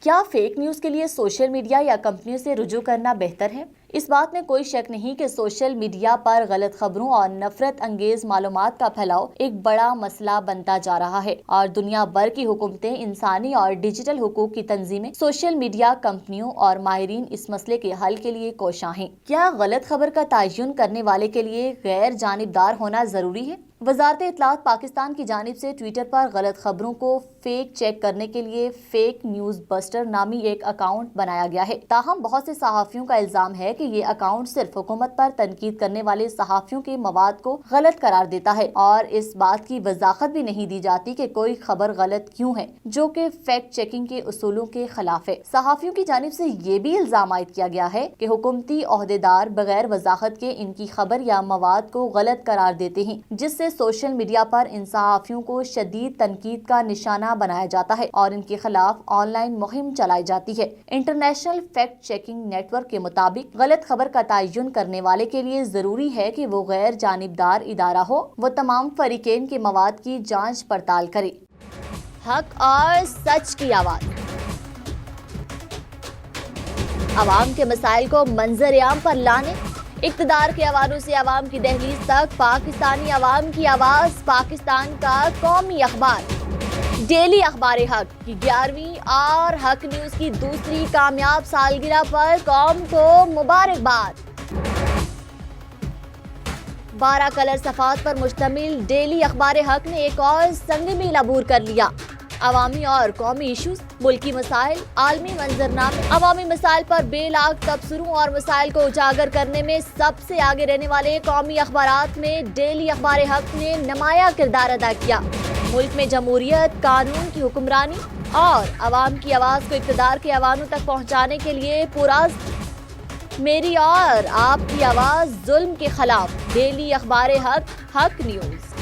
کیا fake news کے لیے سوشل میڈیا یا کمپنیوں سے رجوع کرنا بہتر ہے؟ اس بات میں کوئی شک نہیں کہ سوشل میڈیا پر غلط خبروں اور نفرت انگیز معلومات کا پھیلاؤ ایک بڑا مسئلہ بنتا جا رہا ہے، اور دنیا بھر کی حکومتیں، انسانی اور ڈیجیٹل حقوق کی تنظیمیں، سوشل میڈیا کمپنیوں اور ماہرین اس مسئلے کے حل کے لیے کوشاں ہیں۔ کیا غلط خبر کا تعین کرنے والے کے لیے غیر جانبدار ہونا ضروری ہے؟ وزارت اطلاعات پاکستان کی جانب سے ٹویٹر پر غلط خبروں کو فیک چیک کرنے کے لیے فیک نیوز بسٹر نامی ایک اکاؤنٹ بنایا گیا ہے۔ تاہم بہت سے صحافیوں کا الزام ہے کہ یہ اکاؤنٹ صرف حکومت پر تنقید کرنے والے صحافیوں کے مواد کو غلط قرار دیتا ہے، اور اس بات کی وضاحت بھی نہیں دی جاتی کہ کوئی خبر غلط کیوں ہے، جو کہ فیکٹ چیکنگ کے اصولوں کے خلاف ہے۔ صحافیوں کی جانب سے یہ بھی الزام عائد کیا گیا ہے کہ حکومتی عہدیدار بغیر وضاحت کے ان کی خبر یا مواد کو غلط قرار دیتے ہیں، جس سے سوشل میڈیا پر ان صحافیوں کو شدید تنقید کا نشانہ بنایا جاتا ہے اور ان کے خلاف آن لائن مہم چلائی جاتی ہے۔ International fact checking network کے مطابق غلط خبر کا تعین کرنے والے کے لیے ضروری ہے کہ وہ غیر جانبدار ادارہ ہو، وہ تمام فریقین کے مواد کی جانچ پڑتال کرے۔ حق اور سچ کی آواز، عوام کے مسائل کو منظر عام پر لانے، اقتدار کے ایوانوں سے عوام کی دہلیز تک، پاکستانی عوام کی آواز، پاکستان کا قومی اخبار ڈیلی اخبار حق کی 11ویں اور حق نیوز کی دوسری کامیاب سالگرہ پر قوم کو مبارکباد۔ 12 کلر صفحات پر مشتمل ڈیلی اخبار حق نے ایک اور سنگ میل عبور کر لیا۔ عوامی اور قومی ایشوز، ملکی مسائل، عالمی منظرنامے، عوامی مسائل پر بے لاگ تبصروں اور مسائل کو اجاگر کرنے میں سب سے آگے رہنے والے قومی اخبارات میں ڈیلی اخبار حق نے نمایاں کردار ادا کیا۔ ملک میں جمہوریت، قانون کی حکمرانی اور عوام کی آواز کو اقتدار کے ایوانوں تک پہنچانے کے لیے پرعزم میری اور آپ کی آواز ظلم کے خلاف ڈیلی اخبار حق، حق نیوز۔